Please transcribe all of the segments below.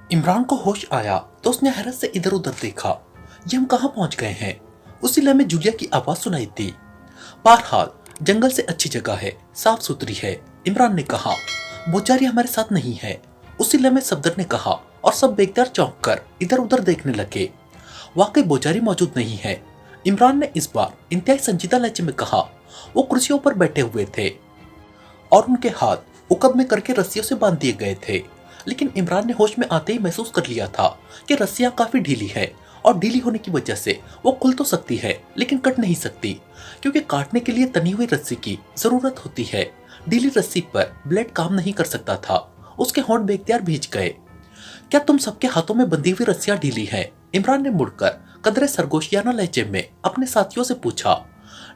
इमरान को होश आया तो उसने हैरत से इधर उधर देखा। ये हम कहाँ पहुंच गए हैं? उसी लम्हे जूलिया की आवाज सुनाई दी। बहरहाल जंगल से अच्छी जगह है, साफ सुथरी है, इमरान ने कहा। बोचारी हमारे साथ नहीं है, उसी लम्हे सफदर ने कहा और सब बेख्तियार चौंक कर इधर उधर देखने लगे। वाकई बोचारी मौजूद नहीं है, इमरान ने इस बार इंतहाई संजीदा लहजे में कहा। वो कुर्सियों पर बैठे हुए थे और उनके हाथ उकब में करके रस्सियों से बांध दिए गए थे। लेकिन इमरान ने होश में आते ही महसूस कर लिया था कि रस्सियां काफी ढीली है और ढीली होने की वजह से वो खुल तो सकती है लेकिन कट नहीं सकती, क्योंकि काटने के लिए तनी हुई रस्सी की जरूरत होती है। ढीली रस्सी पर ब्लेड काम नहीं कर सकता था। उसके होंठ बेख्तियार भीज गए। क्या तुम सबके हाथों में बंधी हुई रस्सियां ढीली हैं? इमरान ने मुड़कर कदरे सरगोशियाना लहजे में अपने साथियों से पूछा।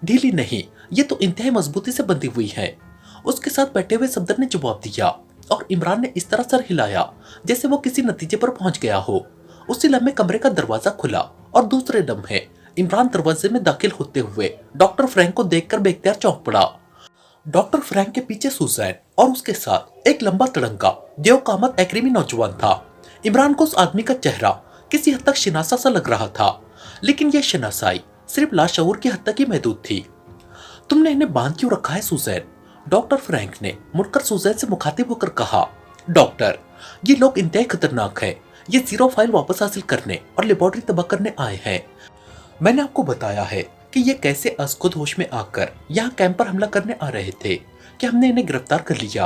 ढीली नहीं, ये तो इंतहाई मजबूती से बंधी हुई है, उसके साथ बैठे हुए सफदर ने जवाब दिया। और इमरान ने इस तरह सर हिलाया जैसे वो किसी नतीजे पर पहुंच गया हो। उसी लम्हे कमरे का दरवाजा खुला और दूसरे लम्हे इमरान दरवाजे में दाखिल होते हुए डॉक्टर फ्रैंक को देखकर बेख्तियार चौंक पड़ा। डॉक्टर फ्रैंक के पीछे सुजैन और उसके साथ एक लंबा तड़ंगा देवकामत एक्रीमी नौजवान था। इमरान को उस आदमी का चेहरा किसी हद तक शिनासा सा लग रहा था, लेकिन यह शिनासाई सिर्फ लाशऊर की हद तक ही महदूद थी। तुमने इन्हें बांध क्यों रखा है सुजैन? डॉक्टर फ्रैंक ने मुड़कर सुजैन से मुखातिब होकर कहा। डॉक्टर, ये लोग इंतहाई खतरनाक हैं। ये जीरो फाइल वापस हासिल करने और लेबोरेटरी तबाह करने आए हैं। मैंने आपको बताया है कि ये कैसे अजखुद होश में आकर यहाँ कैंप पर हमला करने आ रहे थे कि हमने इन्हें गिरफ्तार कर लिया,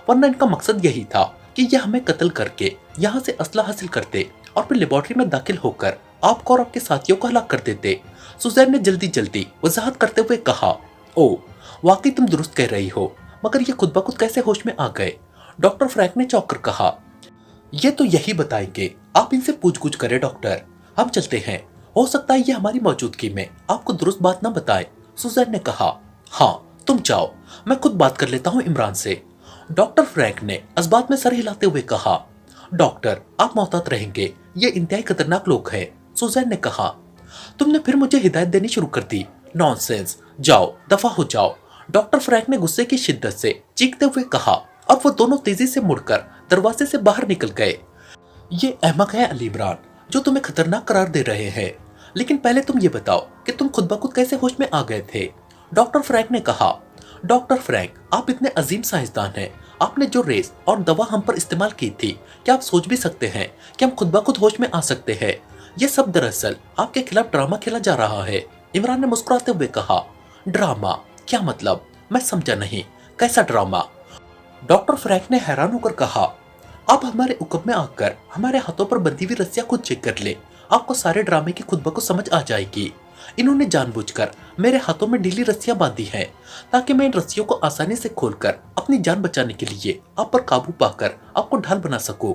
वरना इनका मकसद यही था कि ये हमें कत्ल करके यहाँ से असला हासिल करते और फिर लेबोरेटरी में दाखिल होकर आपको और आपके साथियों को हलाक कर देते। सुजैन ने जल्दी जल्दी वजाहत करते हुए कहा। ओ, वाकई तुम दुरुस्त कह रही हो, मगर ये खुद ब खुद कैसे होश में आ गए? डॉक्टर फ्रैंक ने चौंक कर कहा। ये तो यही बताएंगे, आप इनसे पूछ-गुछ करें डॉक्टर। हम चलते हैं, हो सकता है ये हमारी मौजूदगी में आपको दुरुस्त बात ना बताए। सुजैन ने कहा। हाँ तुम जाओ, मैं खुद बात कर लेता हूँ इमरान से। डॉक्टर फ्रैंक ने इस्बात में सर हिलाते हुए कहा। डॉक्टर, आप मोहतात रहेंगे, ये इंतहाई खतरनाक लोग हैं। सुजैन ने कहा। तुमने फिर मुझे हिदायत देनी शुरू कर दी। नॉनसेंस, जाओ दफा हो जाओ, डॉक्टर फ्रैंक ने गुस्से की शिद्दत से चीखते हुए कहा। और वो दोनों तेजी से मुड़कर दरवाजे से बाहर निकल गए। ये अहमक है अली इमरान जो तुम्हें खतरनाक करार दे रहे हैं, लेकिन पहले तुम ये बताओ कि तुम खुद ब खुद कैसे होश में आ गए थे? डॉक्टर फ्रैंक ने कहा। डॉक्टर फ्रैंक, आप इतने अजीम साइंसदान हैं, आपने जो रेस और दवा हम पर इस्तेमाल की थी, क्या आप सोच भी सकते हैं कि हम खुद ब खुद होश में आ सकते हैं? ये सब दरअसल आपके खिलाफ ड्रामा खेला जा रहा है। इमरान ने मुस्कुराते हुए कहा। ड्रामा? क्या मतलब? मैं समझा नहीं, कैसा ड्रामा? डॉक्टर फ्रैंक ने हैरान होकर कहा। आप हमारे उकब में आकर हमारे हाथों पर बंधी हुई रस्सियां खुद चेक कर ले, आपको सारे ड्रामे की खुद ब खुद समझ आ जाएगी। इन्होंने जानबूझकर मेरे हाथों में ढीली रस्सियां बांधी हैं ताकि मैं इन रस्सियों को आसानी से खोलकर अपनी जान बचाने के लिए आप पर काबू पाकर आपको ढाल बना सकूं,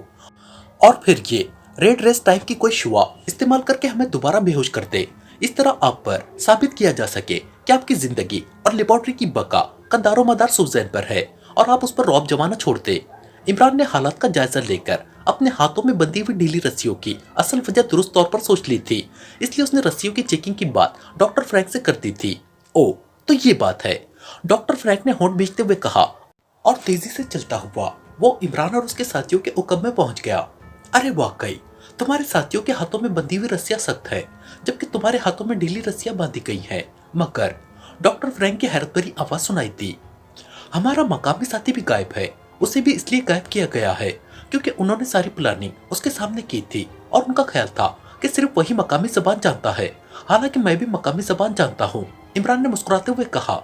और फिर ये रेड रेस टाइप की कोई शुआ इस्तेमाल करके हमें दोबारा बेहोश कर दे। इस तरह आप पर साबित किया जा सके कि आपकी जिंदगी और लेबोरेटरी की बका का दारोमदार सुजैन पर है और आप उस पर रौब जमाना छोड़ दे। इमरान ने हालात का जायजा लेकर अपने हाथों में बंधी हुई ढीली रस्सियों की असल वजह दुरुस्त तौर पर सोच ली थी, इसलिए उसने रस्सियों की चेकिंग की बात डॉक्टर फ्रैंक से कर दी थी। ओ, तो ये बात है, डॉक्टर फ्रैंक ने होंठ भींचते हुए कहा, और तेजी से चलता हुआ वो इमरान और उसके साथियों के उकब में पहुंच गया। अरे वाकई तुम्हारे साथियों के हाथों में बंधी हुई रस्सियां सख्त है, जबकि तुम्हारे हाथों में ढीली रस्सियां बांधी गई हैं। मगर डॉक्टर फ्रैंक की हैरत भरी आवाज सुनाई दी। हमारा मकामी साथी भी गायब है। उसे भी इसलिए गायब किया गया है क्योंकि उन्होंने सारी प्लानिंग उसके सामने की थी और उनका ख्याल था कि सिर्फ वही मकामी जबान जानता है। हालांकि मैं भी मकामी जबान जानता हूँ, इमरान ने मुस्कुराते हुए कहा।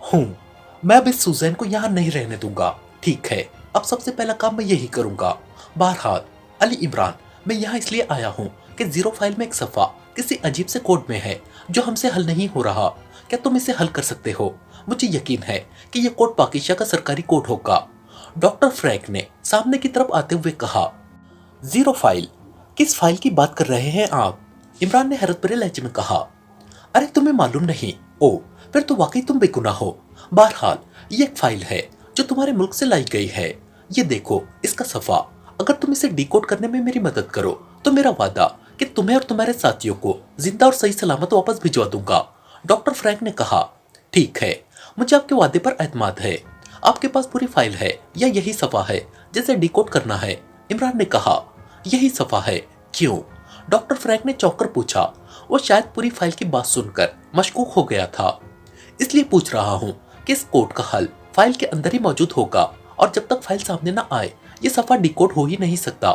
हूँ, मैं अब इस सुजैन को यहाँ नहीं रहने दूंगा। ठीक है, अब सबसे पहला काम मैं यही करूंगा। बहरहाल अली इमरान, मैं यहाँ इसलिए आया हूँ कि जीरो फाइल में एक सफा किसी अजीब से कोड में है जो हमसे हल नहीं हो रहा। क्या तुम इसे हल कर सकते हो? मुझे यकीन है कि यह कोड पाकिस्तान का सरकारी कोड होगा। डॉक्टर फ्रैंक ने सामने की तरफ आते हुए कहा। Zero file? किस फाइल की बात कर रहे हैं आप? इमरान ने हैरत भरे लहजे में कहा। अरे तुम्हें मालूम नहीं? ओ, फिर तो वाकई तुम बेगुनाह हो। बहरहाल ये एक फाइल है जो तुम्हारे मुल्क से लाई गई है। ये देखो इसका सफा। अगर तुम इसे डिकोड करने में मेरी मदद करो तो मेरा वादा कि तुम्हें और तुम्हारे साथियों को जिंदा और सही सलामत वापस भिजवा दूंगा। डॉक्टर फ्रैंक ने कहा। ठीक है, मुझे आपके वादे पर एतमाद है। आपके पास पूरी फाइल है या यही सफा है जिसे डिकोड करना है? इमरान ने कहा। यही सफा है। क्यों? डॉक्टर फ्रैंक ने चौंक कर पूछा। वो शायद पूरी फाइल की बात सुनकर मशकूक हो गया था। इसलिए पूछ रहा हूँ कि इस कोड का हल फाइल के अंदर ही मौजूद होगा, और जब तक फाइल सामने ना आए ये सफा डिकोड हो ही नहीं सकता।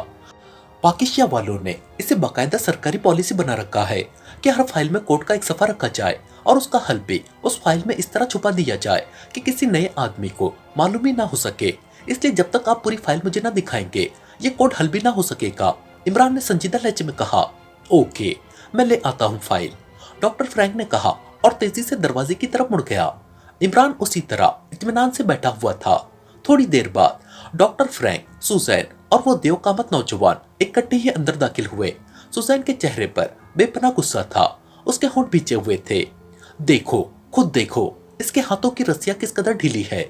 पाकिस्तान वालों ने इसे बाकायदा सरकारी पॉलिसी बना रखा है कि हर फाइल में कोड का एक सफा रखा जाए और उसका हल भी उस फाइल में इस तरह छुपा दिया जाए कि किसी नए आदमी को मालूम ही ना हो सके। इसलिए जब तक आप पूरी फाइल मुझे ना दिखाएंगे ये कोड हल भी ना हो सकेगा। इमरान ने संजीदा लहजे में कहा। ओके, मैं ले आता हूँ फाइल, डॉक्टर फ्रैंक ने कहा और तेजी से दरवाजे की तरफ मुड़ गया। इमरान उसी तरह इत्मीनान से बैठा हुआ था। थोड़ी देर बाद डॉक्टर फ्रैंक, सुजैन और वो देवकामत नौजवान इकट्ठे ही अंदर दाखिल हुए। सुजैन के चेहरे पर बेपनाह गुस्सा था, उसके होंठ भींचे हुए थे। देखो, खुद देखो, इसके हाथों की रस्सियां किस कदर ढीली है,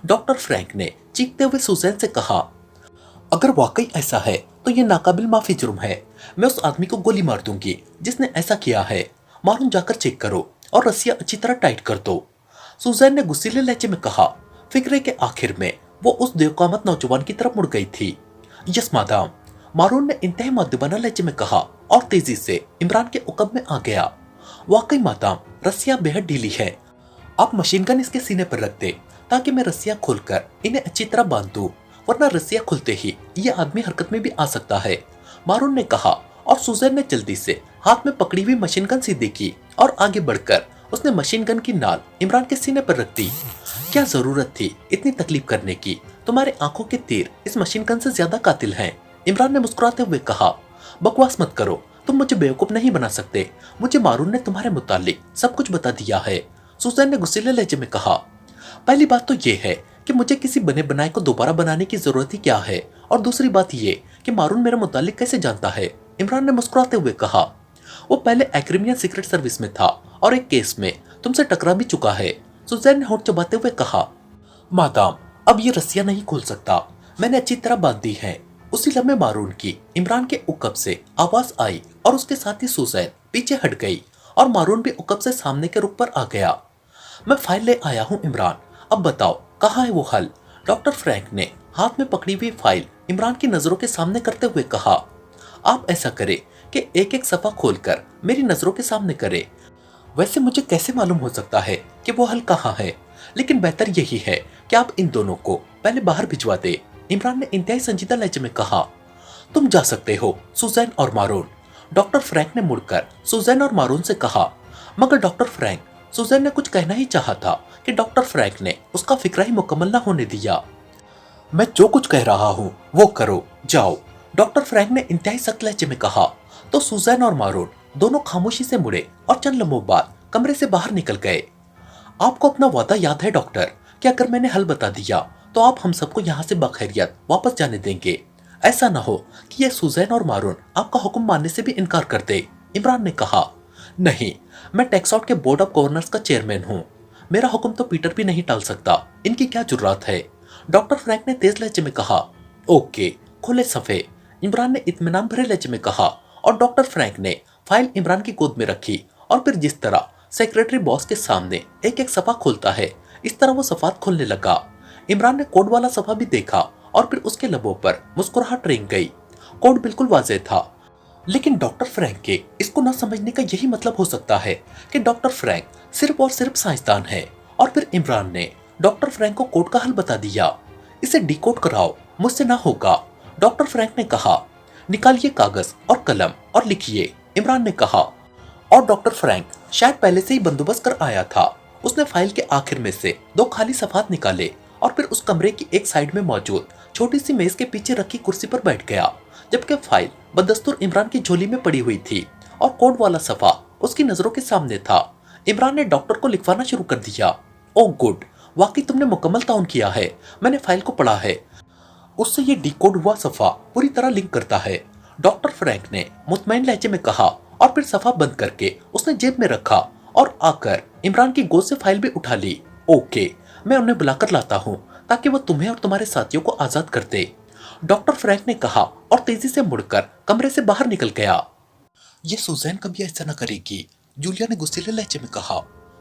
डॉक्टर फ्रैंक ने चीखते हुए सुजैन से कहा। अगर वाकई ऐसा है तो ये नाकाबिल माफी जुर्म है। मैं उस आदमी को गोली मार दूंगी जिसने ऐसा किया है। मारून जाकर चेक करो और रस्सियां अच्छी तरह टाइट कर दो, सुजैन ने गुस्सीले लहजे में कहा। फिक्रे के आखिर में वो उस देवकामत नौजवान की तरफ मुड़ गई थी। यस मादाम, मारून ने इंतहा मुअद्दिबाना लहजे में कहा और तेजी से इमरान के उकब में आ गया। वाकई मादाम, रस्सियां बेहद ढीली है। आप मशीन गन इसके सीने पर रख दे ताकि मैं रस्सियां खोलकर इन्हें अच्छी तरह बांध दूं, वरना रस्सियां खुलते ही ये आदमी हरकत में भी आ सकता है, मारून ने कहा। और सुजैन ने जल्दी से हाथ में पकड़ी हुई मशीन गन सीधी की और आगे बढ़कर उसने मशीन गन की नाल इमरान के सीने पर रख दी। क्या जरूरत थी इतनी तकलीफ करने की? तुम्हारे आंखों के तीर इस मशीन गन से ज्यादा कातिल हैं, इमरान ने मुस्कुराते हुए कहा। बकवास मत करो, तुम मुझे बेवकूफ नहीं बना सकते। मुझे मारून ने तुम्हारे मुतालिक सब कुछ बता दिया है, सुजैन ने गुस्सीले लहजे में कहा। पहली बात तो ये है कि मुझे किसी बने बनाए को दोबारा बनाने की जरूरत ही क्या है, और दूसरी बात ये कि मारून मेरे मुतालिक कैसे जानता है, इमरान ने मुस्कुराते हुए कहा। वो पहले एक्रिमियन सीक्रेट सर्विस में था और एक केस में तुमसे टकरा भी चुका है, सुजैन ने होंठ चबाते हुए कहा। मादाम, अब ये रस्सियां नहीं खोल सकता, मैंने अच्छी तरह बांध दी है। उसी लम्हे मारून की इमरान के उकब से आवाज आई और उसके साथ ही सुजैन पीछे हट गई और मारून भी उकब से सामने के रुख पर आ गया। मैं फाइल ले आया हूँ इमरान, अब बताओ कहाँ है वो हल, डॉक्टर फ्रैंक ने हाथ में पकड़ी हुई फाइल इमरान की नजरों के सामने करते हुए कहा। आप ऐसा करें कि एक एक सफा खोलकर मेरी नजरों के सामने करे। वैसे मुझे कैसे मालूम हो सकता है कि वो हल कहाँ है, लेकिन बेहतर यही है कि आप इन दोनों को पहले बाहर भिजवा दे, इमरान ने इंतहाई संजीदा लहजे में कहा। तुम जा सकते हो सुजैन और मारून, डॉक्टर फ्रैंक ने मुड़कर सुजैन और मारून से कहा। मगर डॉक्टर फ्रैंक, सुजैन ने कुछ कहना ही चाहा था कि डॉक्टर फ्रैंक ने उसका फिक्रा ही मुकम्मल न होने दिया। मैं जो कुछ कह रहा हूँ वो करो, जाओ, डॉक्टर फ्रैंक ने इंतहाई सख्त लहजे में कहा। तो सुजैन और मारून दोनों खामोशी से मुड़े और चंद लम्हों बाद कमरे से बाहर निकल गए। आपको अपना वादा याद है डॉक्टर, कि अगर मैंने हल बता दिया तो आप हम सबको यहाँ से बखैरियत वापस जाने देंगे। ऐसा न हो कि ये सुजैन और मारून आपका हुक्म मानने से भी इनकार कर दे, इमरान ने कहा। नहीं, मैं टेक्सआउट के बोर्ड ऑफ गवर्नर्स का चेयरमैन हूँ, मेरा हुक्म तो पीटर भी नहीं टाल सकता, इनकी क्या जुर्रात है, डॉक्टर फ्रैंक ने तेज लहजे में कहा। ओके, खुले सफे, इमरान ने इत्मीनान भरे लहजे में कहा। और डॉक्टर फ्रैंक ने फाइल इमरान की गोद में रखी और फिर जिस तरह सेक्रेटरी बॉस के सामने एक एक सफा खोलता है इस तरह वो सफात खोलने लगा। इमरान ने कोड वाला सफा भी देखा और फिर उसके लबों पर मुस्कुराहट रेंग गई। कोड बिल्कुल वाज़ेह था, लेकिन डॉक्टर फ्रैंक के इसको न समझने का यही मतलब हो सकता है कि डॉक्टर फ्रैंक सिर्फ और सिर्फ साइंसदान है। और फिर इमरान ने डॉक्टर फ्रैंक को कोड का हल बता दिया। इसे डिकोड कराओ, मुझसे ना होगा, डॉक्टर फ्रैंक ने कहा। निकालिए कागज और कलम और लिखिए, इमरान ने कहा। और डॉक्टर फ्रैंक शायद पहले से ही बंदोबस्त कर आया था। उसने फाइल के आखिर में से 2 खाली सफात निकाले और फिर उस कमरे की एक साइड में मौजूद छोटी सी मेज के पीछे रखी कुर्सी पर बैठ गया, जबकि फाइल बदस्तूर इमरान की झोली में पड़ी हुई थी और कोड वाला सफा उसकी नजरों के सामने था। इमरान ने डॉक्टर को लिखवाना शुरू कर दिया। ओह गुड, वाकई तुमने मुकम्मल ताउन किया है, मैंने फाइल को पढ़ा है, उससे ये डिकोड हुआ सफा पूरी तरह लिंक करता है, डॉक्टर फ्रैंक ने मुतमईन लहजे में कहा। और फिर सफा बंद करके उसने जेब में रखा और आकर इमरान की गोद से फाइल भी उठा ली। ओके, मैं उन्हें बुलाकर लाता हूँ ताकि वो तुम्हें और तुम्हारे साथियों को आजाद कर दे, डॉक्टर फ्रैंक ने कहा और तेजी से मुड़कर कमरे से बाहर निकल गया। ये सुजैन कभी ऐसा न करेगी, जूलिया ने गुस्सीले लहजे में कहा।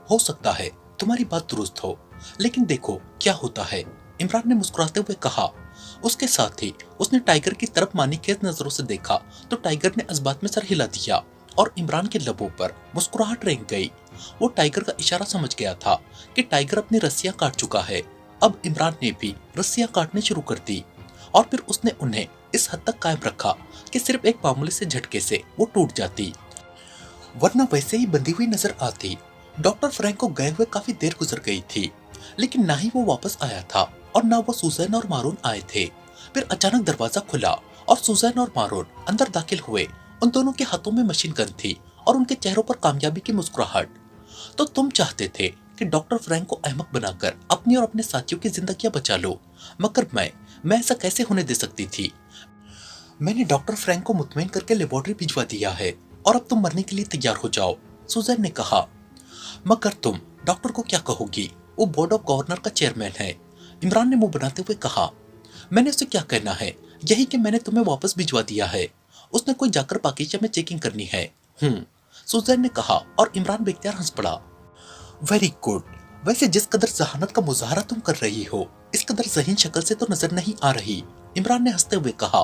हो सकता है तुम्हारी बात दुरुस्त हो, लेकिन देखो क्या होता है, इमरान ने मुस्कुराते हुए कहा। उसके साथ ही उसने टाइगर की तरफ मानीखेज नजरों से देखा तो टाइगर ने इस बात में सर हिला दिया और इमरान के लबों पर मुस्कुराहट रेंग गई। वो टाइगर का इशारा समझ गया था कि टाइगर अपनी रस्सियां काट चुका है। अब इमरान ने भी रस्सियां काटनी शुरू कर दी और फिर उसने उन्हें इस हद तक कायम रखा कि सिर्फ एक मामूली से झटके से वो टूट जाती, वरना वैसे ही बंधी हुई नजर आती। डॉक्टर फ्रैंक को गए हुए काफी देर गुजर गई थी, लेकिन ना ही वो वापस आया था और ना वो सुजैन और मारून आए थे। फिर अचानक दरवाजा खुला और सुजैन और मारून अंदर दाखिल हुए। उन दोनों के हाथों में मशीन गन थी और उनके चेहरों पर कामयाबी की मुस्कुराहट। तो तुम चाहते थे कि डॉक्टर फ्रैंक को अहमक बनाकर अपनी और अपने साथियों की जिंदगियां बचा लो, मगर मैं ऐसा कैसे होने दे सकती थी। मैंने डॉक्टर फ्रैंक को मुतमईन करके लेबोरेटरी भिजवा दिया है और अब तुम मरने के लिए तैयार हो जाओ, सुजैन ने कहा। मगर तुम डॉक्टर को क्या कहोगी, वो बोर्ड ऑफ गवर्नर का चेयरमैन है, इमरान ने मुंह बनाते हुए कहा। मैंने उसे क्या कहना है, यही कि मैंने तुम्हें वापस भिजवा दिया है, उसने कोई जाकर पाकिस्तान में चेकिंग करनी है। सुजैन ने कहा और इमरान बेख्तियार हंस पड़ा। वेरी गुड, वैसे जिस कदर जहानत का मुजाहरा तुम कर रही हो, इस कदर ज़हीन शक्ल से तो नजर नहीं आ रही, इमरान ने हंसते हुए कहा।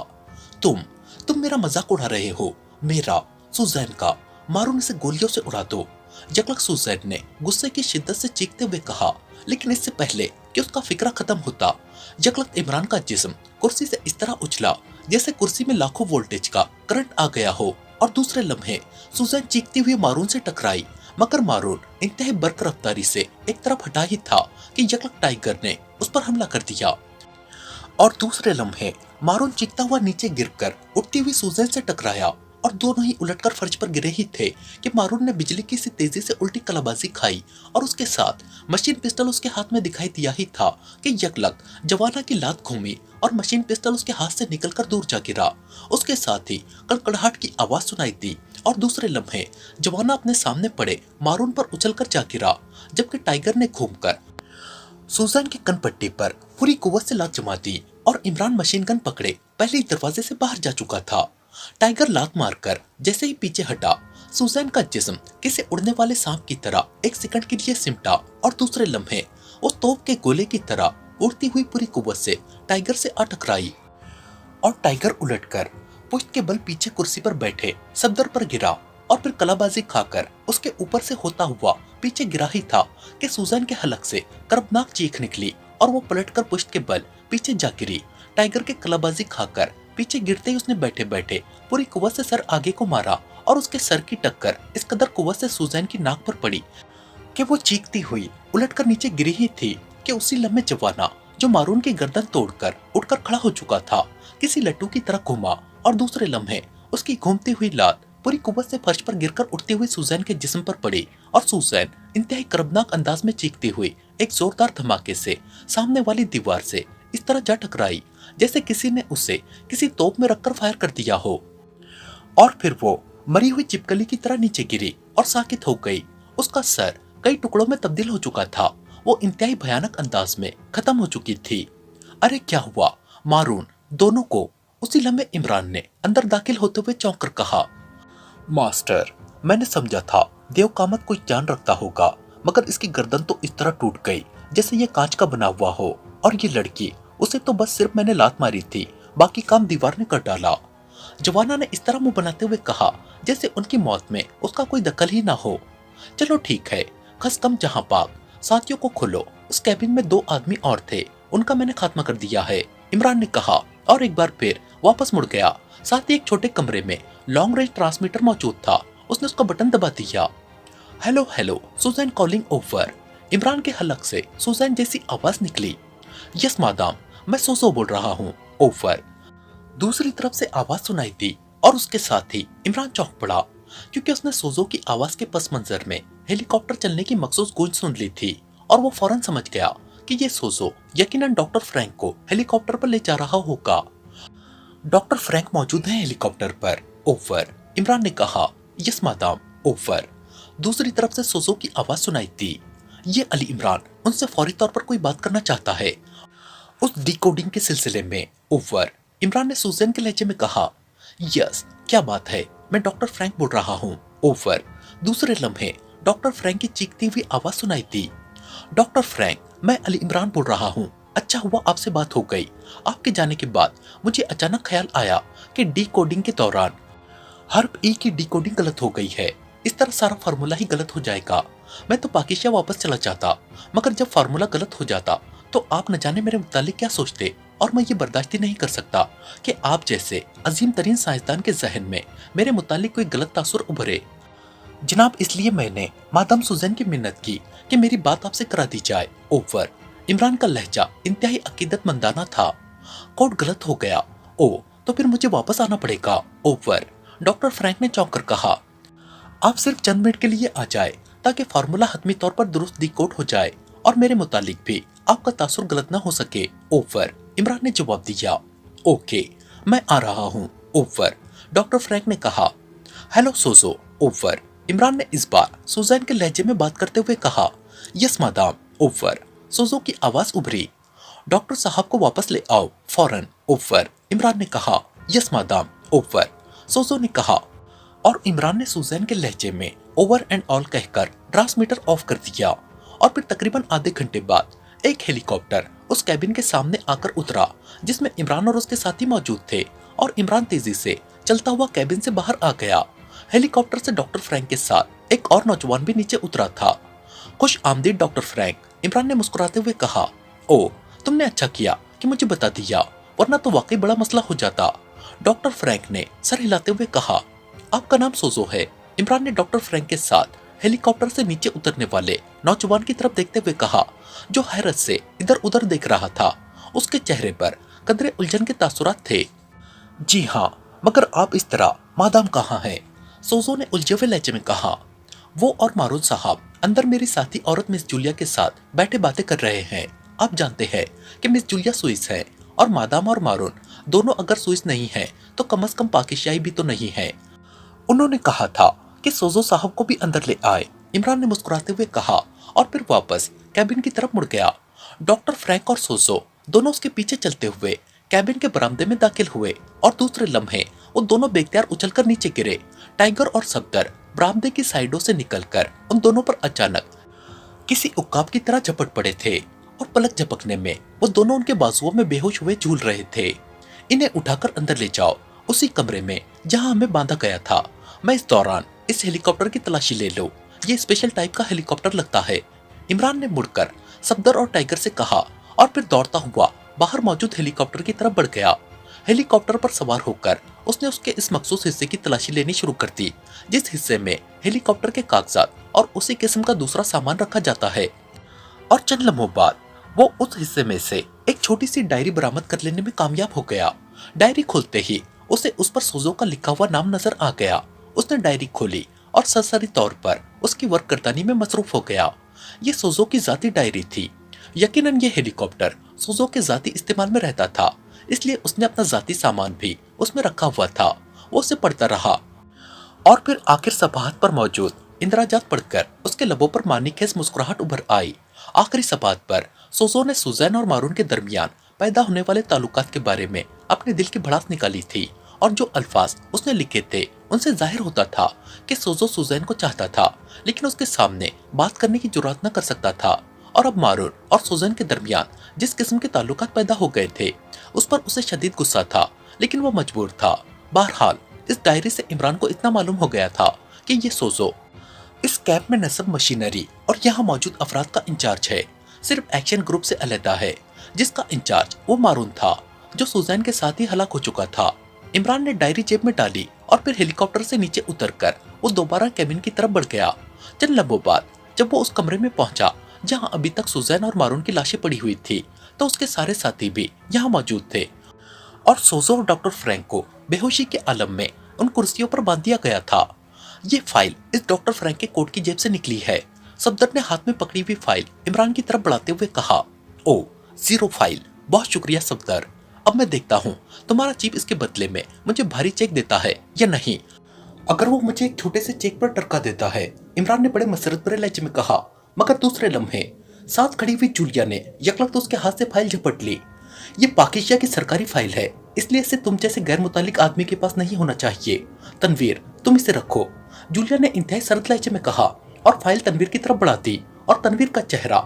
तुम मेरा मजाक उड़ा रहे हो, मेरा, सुजैन का, मारून इसे गोलियों से उड़ा दो, यकलक सुजैन ने गुस्से की शिद्दत से चीखते हुए कहा। लेकिन इससे पहले कि उसका फिक्रा खत्म होता, यकलक इमरान का जिस्म कुर्सी से इस तरह उछला जैसे कुर्सी में लाखों वोल्टेज का करंट आ गया हो और दूसरे लम्हे सुजैन चीखती हुई मारून से टकराई। मगर मारून इंतहाई बर्क रफ्तारी से एक तरफ हटा ही था कि यकलक टाइगर ने उस पर हमला कर दिया और दूसरे लम्हे मारून चीखता हुआ नीचे गिरकर उठती हुई सुजैन से टकराया और दोनों ही उलटकर फर्श पर गिरे ही थे कि मारून ने बिजली की सी तेजी से उल्टी कलाबाजी खाई और उसके साथ मशीन पिस्टल उसके हाथ में दिखाई दिया ही था कि यकलक जवाना की लात घूमी और मशीन पिस्टल उसके हाथ से निकलकर दूर जा गिरा। उसके साथ ही कड़कड़ाहट की आवाज सुनाई दी और दूसरे लम्हे जवाना अपने सामने पड़े मारून पर उछलकर जा गिरा, जबकि टाइगर ने घूमकर सुजैन की कनपट्टी पर पूरी कुव्वत से लात जमा दी और इमरान मशीन गन पकड़े पहले ही दरवाजे से बाहर जा चुका था। टाइगर लात मारकर जैसे ही पीछे हटा, सुजैन का जिस्म किसी उड़ने वाले सांप की तरह एक सेकंड के लिए सिमटा और दूसरे लम्हे उस तोप के गोले की तरह उड़ती हुई पूरी कुव्वत से टाइगर से आ टकराई और टाइगर उलटकर पुश्त के बल पीछे कुर्सी पर बैठे सफदर पर गिरा और फिर कलाबाजी खाकर उसके ऊपर से होता हुआ पीछे गिरा ही था कि सुजैन के हलक से कर्बनाक चीख निकली और वो पलटकर पुश्त के बल पीछे जा गिरी। टाइगर के कलाबाजी खाकर पीछे गिरते ही उसने बैठे बैठे पूरी कुव्वत से सर आगे को मारा और उसके सर की टक्कर इस कदर कुव्वत से सुजैन की नाक पर पड़ी कि वो चीखती हुई उलटकर नीचे गिरी ही थी कि उसी लम्हे जवाना जो मारून की गर्दन तोड़कर उठकर खड़ा हो चुका था, किसी लट्टू की तरह घूमा और दूसरे लम्हे उसकी घूमती हुई लात पूरी कुव्वत से फर्श पर गिरकर उठती हुई सुजैन के जिस्म पर पड़ी और सुजैन इंतहाई कर्बनाक अंदाज में चीखती हुई एक जोरदार धमाके से सामने वाली दीवार से इस तरह जा टकराई जैसे किसी ने उसे किसी तोप में रखकर फायर कर दिया हो और फिर वो मरी हुई चिपकली की तरह नीचे गिरी और साकित हो गई। उसका सर कई टुकड़ों में तब्दील हो चुका था, वो इंतहाई भयानक अंदाज में खत्म हो चुकी थी। अरे क्या हुआ, मारून, दोनों को उसी लम्हे इमरान ने अंदर दाखिल होते हुए चौंक कर कहा। मास्टर, मैंने समझा था देव कामत कोई जान रखता होगा, मगर इसकी गर्दन तो इस तरह टूट गई जैसे ये कांच का बना हुआ हो, और ये लड़की, उसे तो बस सिर्फ मैंने लात मारी थी, बाकी काम दीवार ने कर डाला। जवाना ने इस तरह मुंह बनाते हुए कहा जैसे उनकी मौत में उसका कोई दखल ही ना हो। चलो ठीक है, खस कम जहां पाक, साथियों को खोलो। उस कैबिन में 2 आदमी और थे, उनका मैंने खात्मा कर दिया है, इमरान ने कहा और एक बार फिर वापस मुड़ गया। साथ ही एक छोटे कमरे में लॉन्ग रेंज ट्रांसमीटर मौजूद था, उसने उसका बटन दबा दिया। Hello hello, Susan calling over. Imran के हलक से सुजैन जैसी आवाज निकली। यस मादाम, मैं सोसो बोल रहा हूँ, ओवर। दूसरी तरफ से आवाज सुनाई दी और उसके साथ ही इमरान चौंक पड़ा, क्योंकि उसने सोजो की आवाज के पस मंजर में हेलीकॉप्टर चलने की मखसूस गूंज सुन ली थी और वो फौरन समझ गया कि ये सोजो यकीनन डॉक्टर फ्रैंक को हेलीकॉप्टर पर ले जा रहा होगा। डॉक्टर फ्रैंक मौजूद है हेलीकॉप्टर पर, ओवर, इमरान ने कहा। Yes madam, over. दूसरी तरफ से सोजो की आवाज सुनाई दी। ये अली इमरान उनसे फौरी तौर पर कोई बात करना चाहता है, उस डिकोडिंग के सिलसिले में, ओवर, इमरान ने सुजैन के लहजे में कहा। यस, क्या बात है, मैं डॉक्टर फ्रैंक बोल रहा हूँ, ओवर। दूसरे लम्हे डॉक्टर फ्रैंक की चीखती हुई आवाज सुनाई दी। डॉक्टर फ्रैंक, मैं अली इमरान बोल रहा हूँ, अच्छा हुआ आपसे बात हो गई। आपके जाने के बाद मुझे अचानक ख्याल आया कि डी कोडिंग के दौरान हर्फ ई की डिकोडिंग गलत हो गई है। इस तरह सारा फार्मूला ही गलत हो जाएगा। मैं तो पाकिस्तान वापस चला जाता, मगर जब फार्मूला गलत हो जाता तो आप न जाने मेरे मुतालिक क्या सोचते। और मैं ये बर्दाश्त ही नहीं कर सकता कि आप जैसे अजीम तरीन साइंसदान के जहन में मेरे मुतालिक कोई गलत तासुर उभरे। जनाब, इसलिए मैंने मादाम सुजैन की मिन्नत की कि मेरी बात आपसे करा दी जाए। ओवर। इमरान का लहजा इंतहाई अकीदतमंदाना था। कोड गलत हो गया। ओ, तो फिर मुझे वापस आना पड़ेगा। ओवर। डॉक्टर फ्रैंक ने चौंक कर कहा, आप सिर्फ चंद मिनट के लिए आ जाए ताकि फार्मूला हतमी तौर पर दुरुस्त डिकोड हो जाए और मेरे मुतालिक भी आपका तासुर गलत ना हो सके। ओवर। इमरान ने जवाब दिया। ओके, मैं आ रहा हूँ। ओवर। डॉक्टर फ्रैंक ने कहा। हेलो सोजो। ओवर। इमरान ने इस बार सुजैन के लहजे में बात करते हुए कहा। Yes madam. ओवर। सोजो की आवाज उभरी। डॉक्टर साहब को वापस ले आओ फौरन। ओवर। इमरान ने कहा। Yes madam. ओवर। सोजो ने कहा। और इमरान ने सुजैन के लहजे में ओवर एंड ऑल कहकर ट्रांसमीटर ऑफ कर दिया। और फिर तकरीबन आधे घंटे बाद एक हेलीकॉप्टर उस कैबिन के सामने आकर उतरा जिसमें इमरान और उसके साथी मौजूद थे। और इमरान तेजी से चलता हुआ कैबिन से बाहर आ गया। हेलीकॉप्टर से डॉक्टर फ्रैंक के साथ एक और नौजवान भी नीचे उतरा था। खुश आमदीद डॉक्टर फ्रैंक। इमरान ने मुस्कुराते हुए कहा। ओ, तुमने अच्छा किया कि मुझे बता दिया, वरना तो वाकई बड़ा मसला हो जाता। डॉक्टर फ्रैंक ने सर हिलाते हुए कहा। आपका नाम सोजो है। इमरान ने डॉक्टर फ्रैंक के साथ हेलीकॉप्टर से नीचे उतरने वाले नौजवान की तरफ देखते हुए कहा, जो हैरत से इधर उधर देख रहा था। उसके चेहरे पर कदरे उलझन के तासुरात थे। जी हाँ, मगर आप इस तरह मादाम कहाँ हैं? सोजो ने उलझे हुए लहजे में कहा। वो और मारून साहब अंदर मेरी साथी औरत मिस जूलिया के साथ बैठे बातें कर रहे हैं। आप जानते हैं कि मिस जूलिया स्विस है और मादाम और मारून दोनों अगर स्विस नहीं है तो कम से कम पाकिस्तानी भी तो नहीं है। उन्होंने कहा था कि सोजो साहब को भी अंदर ले आए। इमरान ने मुस्कुराते हुए कहा और फिर वापस कैबिन की तरफ मुड़ गया। डॉक्टर फ्रैंक और सोजो दोनों उसके पीछे चलते हुए कैबिन के बरामदे में दाखिल हुए और दूसरे लम्हे वो दोनों बेख्तियार उछलकर नीचे गिरे। टाइगर और सफदर बरामदे की साइडों से निकलकर उन दोनों पर अचानक किसी उक्काब की तरह झपट पड़े थे और पलक झपकने में वो दोनों उनके बाजुओं में बेहोश हुए झूल रहे थे। इन्हें उठाकर अंदर ले जाओ, उसी कमरे में जहां हमें बांधा गया था। मैं इस दौरान इस हेलीकॉप्टर की तलाशी ले लूं। ये स्पेशल टाइप का हेलीकॉप्टर लगता है। इमरान ने मुड़कर सफदर और टाइगर से कहा और फिर दौड़ता हुआ बाहर मौजूद हेलीकॉप्टर की तरफ बढ़ गया। हेलीकॉप्टर पर सवार होकर उसने उसके इस मखसूस हिस्से की तलाशी लेनी शुरू कर दी जिस हिस्से में हेलीकॉप्टर के कागजात और उसी किस्म का दूसरा सामान रखा जाता है। और चंद लम्हों बाद वो उस हिस्से में से एक छोटी सी डायरी बरामद कर लेने में कामयाब हो गया। डायरी खोलते ही उसे उस पर सोजो का लिखा हुआ नाम नजर आ गया। उसने डायरी खोली और सरसरी तौर पर उसकी वर्क करतानी में मसरूफ हो गया। ये सोजो की जाती डायरी थी। यकीनन ये हेलीकॉप्टर सोजो के जाती इस्तेमाल में रहता था, इसलिए उसने अपना जाती सामान भी उसमें रखा हुआ था। वो उसे पढ़ता रहा और फिर आखिर सफाहत पर मौजूद इंदिराजात पढ़कर उसके लबों पर मानीखेज मुस्कुराहट उभर आई। आखिरी सफाहत पर सोजो ने सुजैन और मारून के दरमियान पैदा होने वाले ताल्लुकात के बारे में अपने दिल की भड़ास निकाली थी और जो अल्फाज उसने लिखे थे उनसे जाहिर होता था कि सोजो सुजैन को चाहता था, लेकिन उसके सामने बात करने की जुर्रत न कर सकता था। और अब मारून और सुजैन के दरमियान जिस किस्म के ताल्लुकात पैदा हो गए थे उस पर उसे शदीद गुस्सा था, लेकिन वो मजबूर था। बहरहाल इस डायरी से इमरान को इतना मालूम हो गया था कि ये सोजो इस कैंप में नस्ब मशीनरी और यहाँ मौजूद अफराद का इंचार्ज है। सिर्फ एक्शन ग्रुप से अलहदा है जिसका इंचार्ज वो मारून था जो सुजैन के साथ ही हलाक हो चुका था। इमरान ने डायरी जेब में डाली और फिर हेलीकॉप्टर से नीचे उतरकर वो दोबारा कैबिन की तरफ बढ़ गया। चंद लम्हों बाद जब वो उस कमरे में पहुंचा जहां अभी तक सुजैन और मारून की लाशें पड़ी हुई थी, तो उसके सारे साथी भी यहाँ मौजूद थे और सोजो और डॉक्टर फ्रैंक को बेहोशी के आलम में उन कुर्सियों पर बांध दिया गया था। ये फाइल इस डॉक्टर फ्रैंक के कोट की जेब से निकली है। सफदर ने हाथ में पकड़ी हुई फाइल इमरान की तरफ बढ़ाते हुए कहा। ओ, 0 फाइल। बहुत शुक्रिया सफदर। अब मैं देखता हूँ तुम्हारा चीफ इसके बदले में मुझे भारी चेक देता है या नहीं। अगर वो मुझे एक छोटे से चेक पर टरका देता है, इमरान ने बड़े मसरत भरे लहजे में कहा। मगर दूसरे लम्हे साथ खड़ी हुई जूलिया ने यकलख्त उसके हाथ से फाइल झपट ली। ये पाकिस्तान की सरकारी फाइल है, इसलिए इसे तुम जैसे गैर मुतालिक आदमी के पास नहीं होना चाहिए। तनवीर, तुम इसे रखो, जूलिया ने इंतहाई सरद लहजे में कहा और फाइल तनवीर की तरफ बढ़ा दी और तनवीर का चेहरा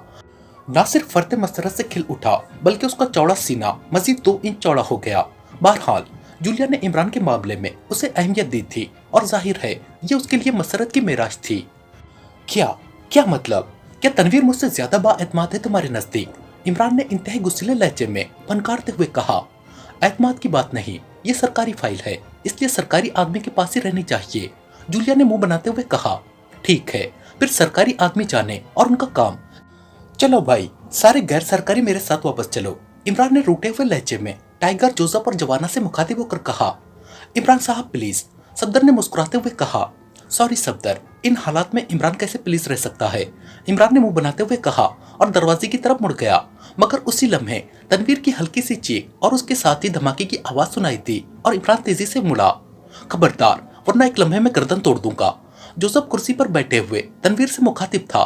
ना सिर्फ फर्द मसरत से खिल उठा बल्कि उसका चौड़ा सीना मजीद 2 इंच चौड़ा हो गया। बहरहाल जूलिया ने इमरान के मामले में उसे अहमियत दी थी और जाहिर है ये उसके लिए मसरत की मेराज थी। क्या क्या मतलब? क्या तनवीर मुझसे ज्यादा बाएतमाद है तुम्हारे नजदीक? इमरान ने इंतहाई गुस्सीले लहजे में फनकारते हुए कहा। एतमाद की बात नहीं, ये सरकारी फाइल है, इसलिए सरकारी आदमी के पास ही रहनी चाहिए। जूलिया ने मुंह बनाते हुए कहा। ठीक है, फिर सरकारी आदमी जाने और उनका काम। चलो भाई, सारे गैर सरकारी मेरे साथ वापस चलो। इमरान ने रूठे हुए लहजे में टाइगर, जोसेफ और जवाना से मुखातिब होकर कहा। इमरान साहब प्लीज, सफदर ने मुस्कुराते हुए कहा। सॉरी सफदर, इन हालात में इमरान कैसे प्लीज रह सकता है? इमरान ने मुंह बनाते हुए कहा और दरवाजे की तरफ मुड़ गया, मगर उसी लम्हे तनवीर की हल्की सी चीख और उसके साथ ही धमाके की आवाज सुनाई दी और इमरान तेजी से मुड़ा। खबरदार, वरना एक लम्हे में गर्दन तोड़ दूंगा। जोसेफ कुर्सी पर बैठे हुए तनवीर से मुखातिब था।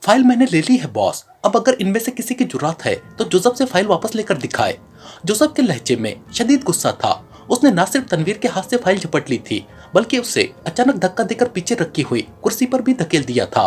फाइल मैंने ले ली है बॉस, अब अगर इनमें से किसी की जुर्रत है तो जोसेफ से फाइल वापस लेकर दिखाए। जोसेफ के लहजे में शदीद गुस्सा था। उसने न सिर्फ तनवीर के हाथ से फाइल झपट ली थी बल्कि उसे अचानक धक्का देकर पीछे रखी हुई कुर्सी पर भी धकेल दिया था।